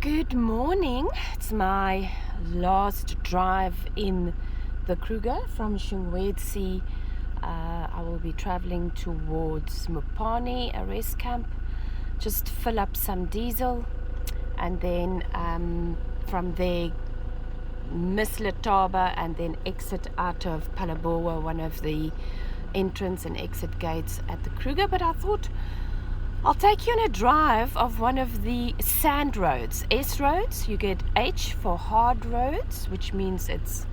Good morning. It's my last drive in the Kruger from Shingwedzi. I will be traveling towards Mupani, a rest camp, just fill up some diesel, and then from there miss Letaba and then exit out of Palaboa, one of the entrance and exit gates at the Kruger. But I thought I'll take you on a drive of one of the sand roads. S roads, you get H for hard roads, which means it's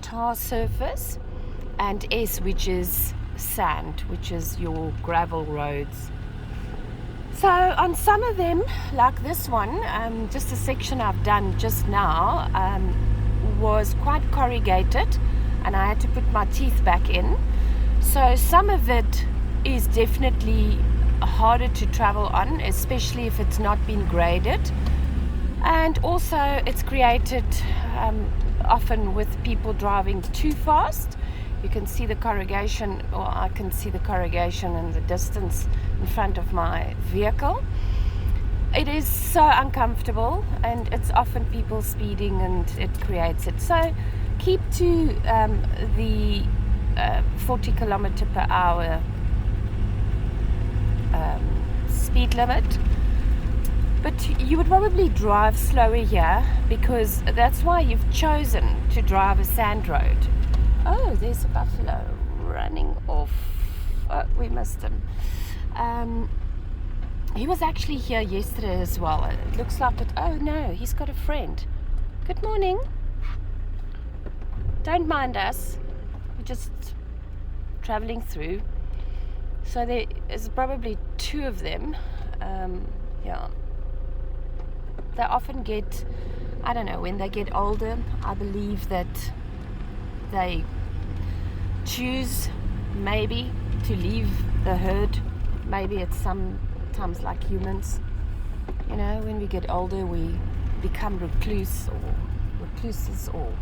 tar surface, and S, which is sand, which is your gravel roads. So on some of them, like this one, just a section I've done just now, was quite corrugated, and I had to put my teeth back in. So some of it is definitely harder to travel on, especially if it's not been graded, and also it's created often with people driving too fast. You can see the corrugation, or I can see the corrugation in the distance in front of my vehicle. It is so uncomfortable, and it's often people speeding, and it creates it. So keep to the 40 kilometer per hour speed limit, but you would probably drive slower here because that's why you've chosen to drive a sand road. Oh, there's a buffalo running off. Oh, we missed him. He was actually here yesterday as well. It looks like it. Oh no, he's got a friend. Good morning. Don't mind us, we're just traveling through. So there is probably two of them. Yeah. They often get, I don't know, when they get older, I believe that they choose maybe to leave the herd. Maybe it's sometimes like humans. You know, when we get older, we become recluses, or,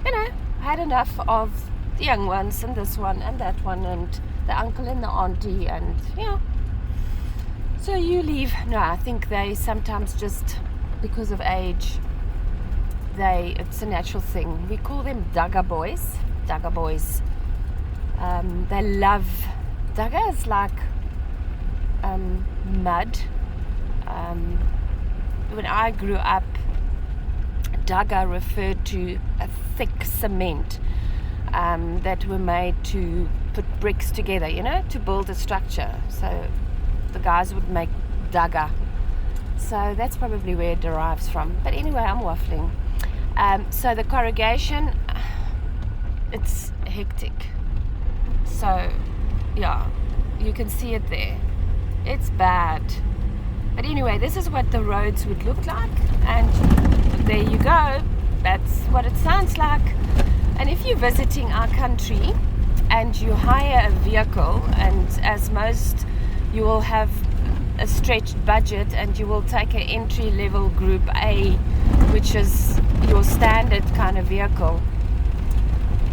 you know, had enough of the young ones and this one and that one and the uncle and the auntie, and yeah, so you leave. No, I think they sometimes just because of age, it's a natural thing. We call them Dagga boys. They love Dagga is like mud. When I grew up, Dagga referred to a thick cement that were made to put bricks together, you know, to build a structure. So the guys would make Dagga. So that's probably where it derives from. But anyway, I'm waffling. So the corrugation, it's hectic. So yeah, you can see it there. It's bad. But anyway, this is what the roads would look like. And there you go. That's what it sounds like. And if you're visiting our country and you hire a vehicle, and as most, you will have a stretched budget, and you will take an entry-level Group A, which is your standard kind of vehicle,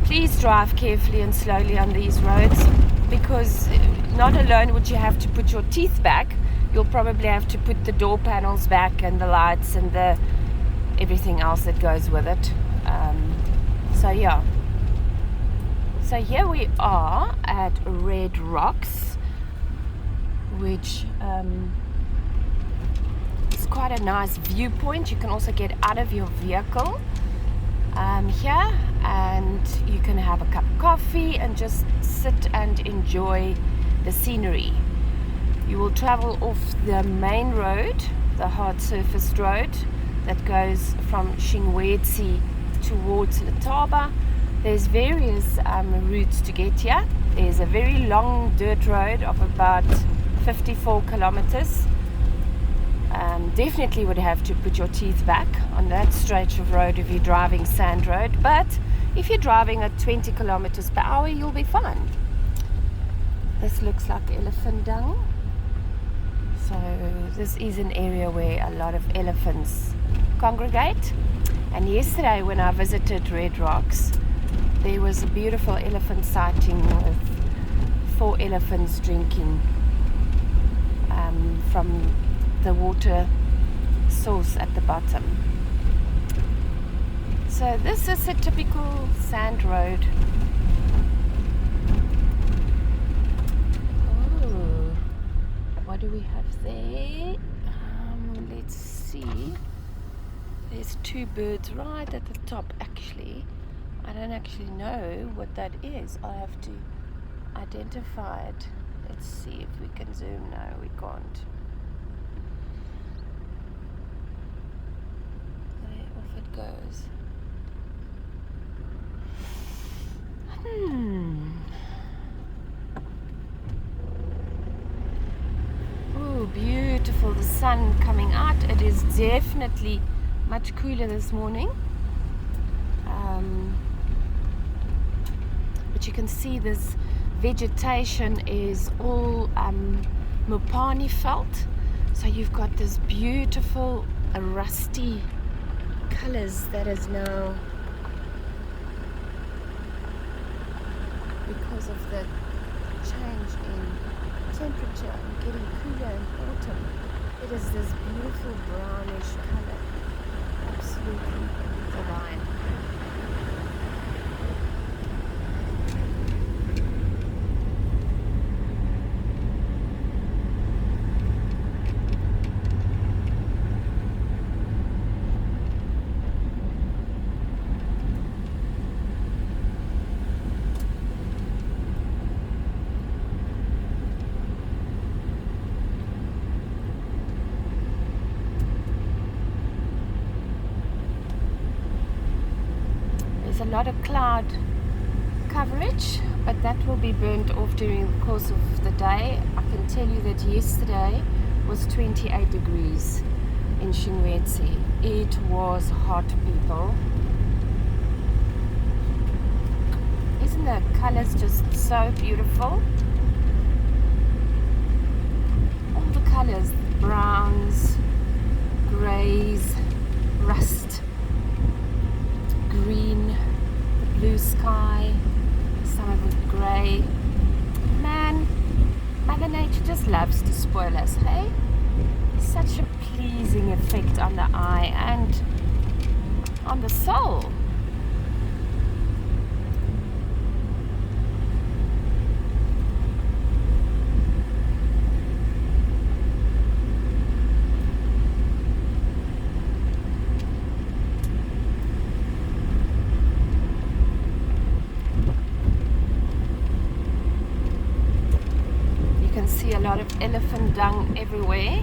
please drive carefully and slowly on these roads, because not alone would you have to put your teeth back, you'll probably have to put the door panels back and the lights and the everything else that goes with it. So yeah. So here we are at Red Rocks, which is quite a nice viewpoint. You can also get out of your vehicle here, and you can have a cup of coffee and just sit and enjoy the scenery. You will travel off the main road, the hard surfaced road that goes from Shingwedzi towards Letaba. There's various routes to get here. There's a very long dirt road of about 54 kilometers. Definitely would have to put your teeth back on that stretch of road if you're driving sand road, but if you're driving at 20 kilometers per hour, you'll be fine. This looks like elephant dung. So this is an area where a lot of elephants congregate. And yesterday when I visited Red Rocks, there was a beautiful elephant sighting with 4 elephants drinking from the water source at the bottom. So this is a typical sand road. Oh, what do we have there? Let's see. There's two birds right at the top actually. I don't actually know what that is. I have to identify it. Let's see if we can zoom. No, we can't. Okay, off it goes. Oh, beautiful. The sun coming out. It is definitely much cooler this morning. But you can see this vegetation is all Mopani felt. So you've got this beautiful rusty colors that is now, because of the change in temperature and getting cooler in autumn, it is this beautiful brownish color. Absolutely divine. A lot of cloud coverage, but that will be burnt off during the course of the day. I can tell you that yesterday was 28 degrees in Shingwedzi. It was hot, people. Isn't the colors just so beautiful? All the colors, browns, grays, rust, green, blue sky, some of it grey. Man, Mother Nature just loves to spoil us, hey? Such a pleasing effect on the eye and on the soul. See a lot of elephant dung everywhere.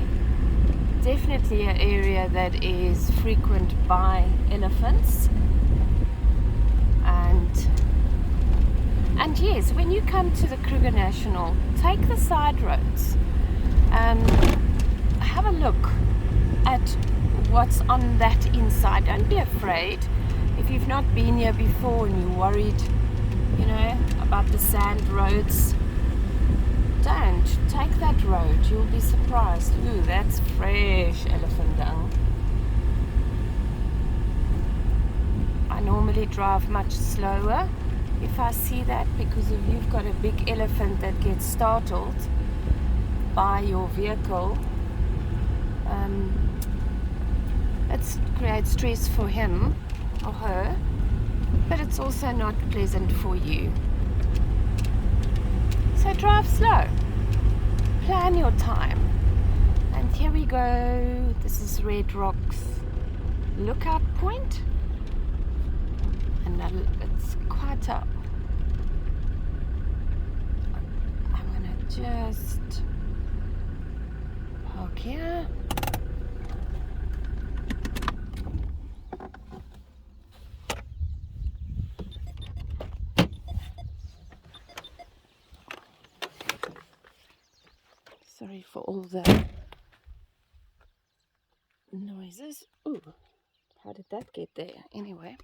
Definitely an area that is frequent by elephants. And yes, when you come to the Kruger National, take the side roads. Have a look at what's on that inside. Don't be afraid. If you've not been here before and you're worried, about the sand roads, don't take that road. You'll be surprised. Ooh, that's fresh elephant dung. I normally drive much slower if I see that, because if you've got a big elephant that gets startled by your vehicle, it creates stress for him or her, but it's also not pleasant for you. So drive slow, plan your time. And here we go. This is Red Rock's lookout point, and it's quite a, I'm gonna just park here. Sorry for all the noises. Ooh, how did that get there? Anyway,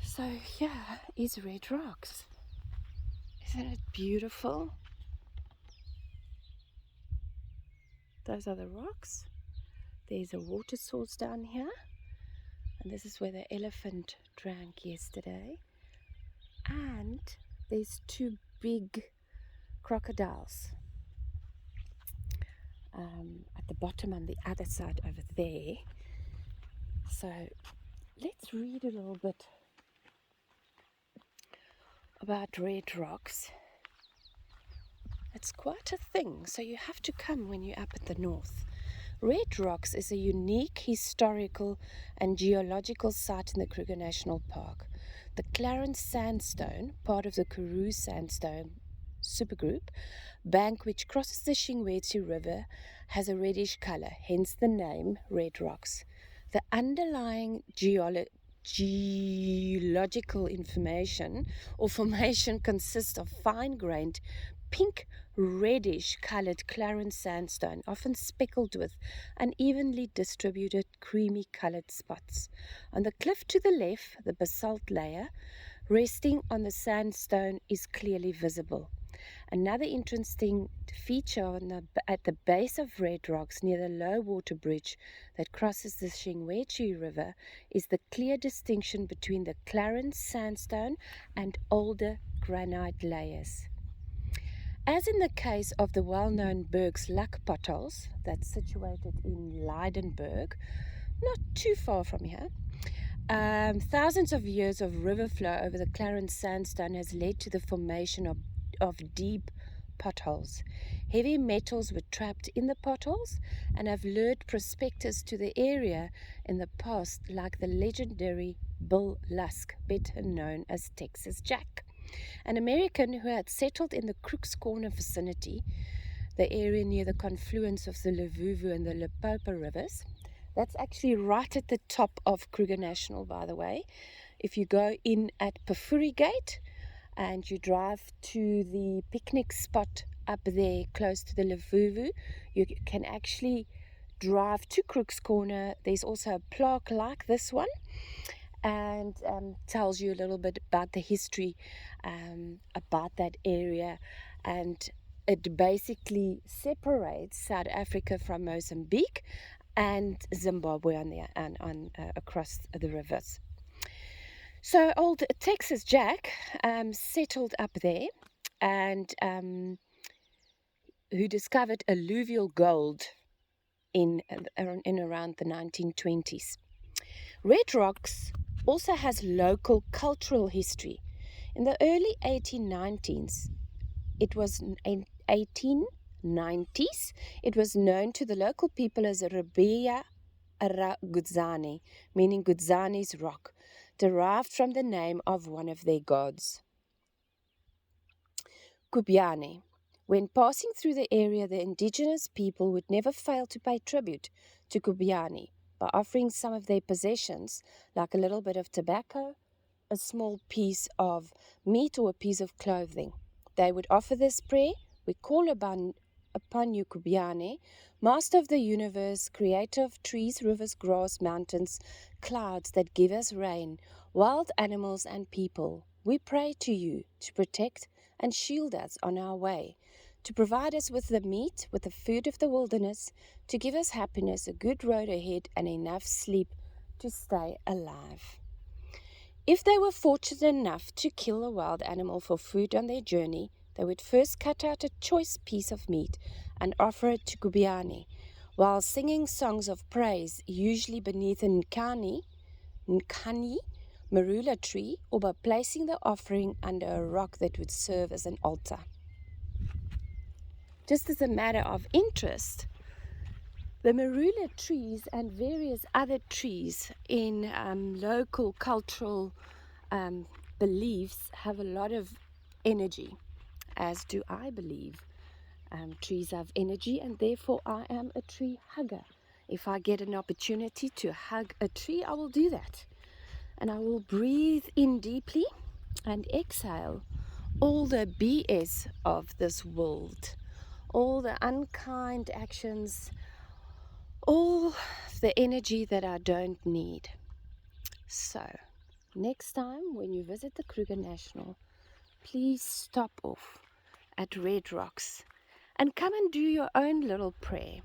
so here is Red Rocks. Isn't it beautiful? Those are the rocks. There's a water source down here, and this is where the elephant drank yesterday. And there's two big crocodiles at the bottom on the other side over there. So let's read a little bit about red rocks. It's quite a thing, so you have to come when you're up at the north. Red Rocks is a unique historical and geological site in the Kruger National Park. The Clarence Sandstone, part of the Kruger Sandstone supergroup, bank which crosses the Shingwedzi River, has a reddish color, hence the name Red Rocks. The underlying geological information or formation consists of fine-grained pink reddish colored Clarence sandstone, often speckled with unevenly distributed creamy colored spots. On the cliff to the left, the basalt layer resting on the sandstone is clearly visible. Another interesting feature at the base of Red Rocks near the low water bridge that crosses the Shingwedzi River is the clear distinction between the Clarence sandstone and older granite layers. As in the case of the well-known Berg's Luck potholes that's situated in Leidenburg, not too far from here, thousands of years of river flow over the Clarence sandstone has led to the formation of deep potholes. Heavy metals were trapped in the potholes and have lured prospectors to the area in the past, like the legendary Bill Lusk, better known as Texas Jack, an American who had settled in the Crook's Corner vicinity, the area near the confluence of the Levuvu and the Limpopo rivers. That's actually right at the top of Kruger National, by the way. If you go in at Pafuri Gate and you drive to the picnic spot up there close to the Levuvu, you can actually drive to Crook's Corner. There's also a plaque like this one, and tells you a little bit about the history about that area, and it basically separates South Africa from Mozambique and Zimbabwe across the rivers. So old Texas Jack settled up there, and who discovered alluvial gold in around the 1920s. Red Rocks also has local cultural history. In the early 1890s, it was known to the local people as Rebea Gudzani, meaning Gudzani's rock, derived from the name of one of their gods. Kubiane. When passing through the area, the indigenous people would never fail to pay tribute to Kubiane by offering some of their possessions, like a little bit of tobacco, a small piece of meat, or a piece of clothing. They would offer this prayer: "We call upon you, Kubiane, Master of the universe, creator of trees, rivers, grass, mountains, clouds that give us rain, wild animals and people. We pray to you to protect and shield us on our way, to provide us with the meat, with the food of the wilderness, to give us happiness, a good road ahead, and enough sleep to stay alive." If they were fortunate enough to kill a wild animal for food on their journey, they would first cut out a choice piece of meat and offer it to Kubiane, while singing songs of praise, usually beneath a nkani, marula tree, or by placing the offering under a rock that would serve as an altar. Just as a matter of interest, the marula trees and various other trees in local cultural beliefs have a lot of energy, as do I believe. Trees have energy, and therefore I am a tree hugger. If I get an opportunity to hug a tree, I will do that. And I will breathe in deeply and exhale all the BS of this world, all the unkind actions, all the energy that I don't need. So, next time when you visit the Kruger National, please stop off at Red Rocks and come and do your own little prayer.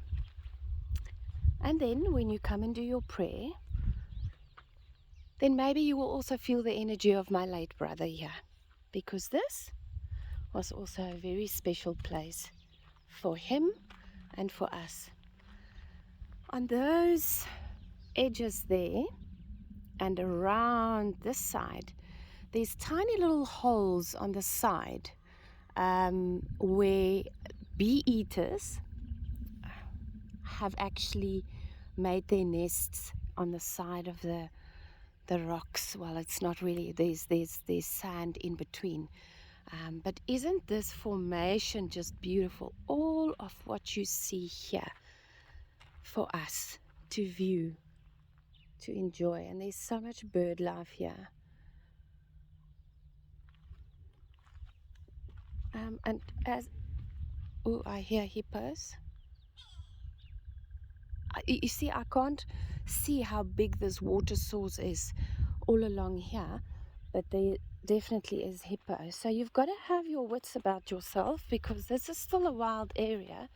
And then when you come and do your prayer, then maybe you will also feel the energy of my late brother here, because this was also a very special place for him and for us. On those edges there and around this side, there's tiny little holes on the side where bee eaters have actually made their nests on the side of the rocks. Well, it's not really, there's sand in between. But isn't this formation just beautiful? All of what you see here for us to view, to enjoy. And there's so much bird life here. And as, oh, I hear hippos. You see, I can't see how big this water source is all along here, but there definitely is hippo. So you've got to have your wits about yourself, because this is still a wild area,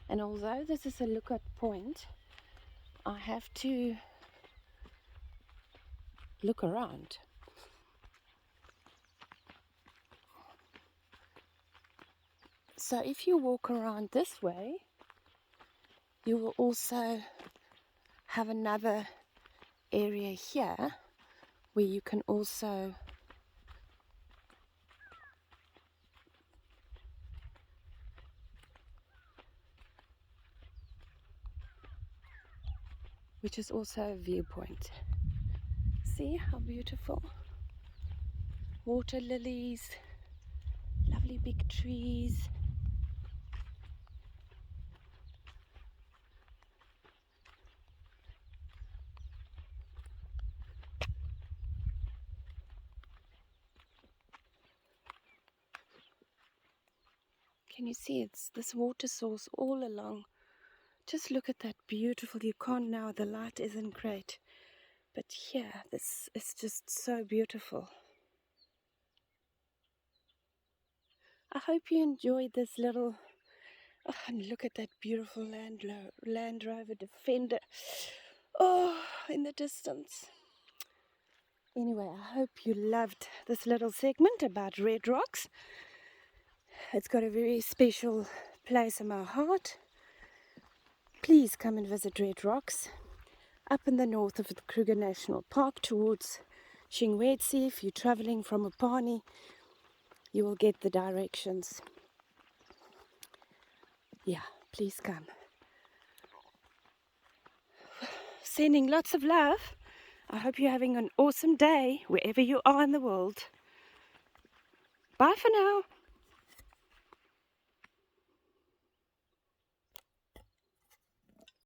and although this is a lookout point, I have to look around. So if you walk around this way, you will also have another area here where you can also which is also a viewpoint. See how beautiful? Water lilies, lovely big trees. Can you see it's this water source all along? Just look at that beautiful, you can't now, the light isn't great. But here, this is just so beautiful. I hope you enjoyed this little, oh, and look at that beautiful Land Rover Defender. Oh, in the distance. Anyway, I hope you loved this little segment about red rocks. It's got a very special place in my heart. Please come and visit Red Rocks up in the north of the Kruger National Park towards Shingwedzi. If you're traveling from Mopani, you will get the directions. Yeah, please come. Sending lots of love. I hope you're having an awesome day wherever you are in the world. Bye for now.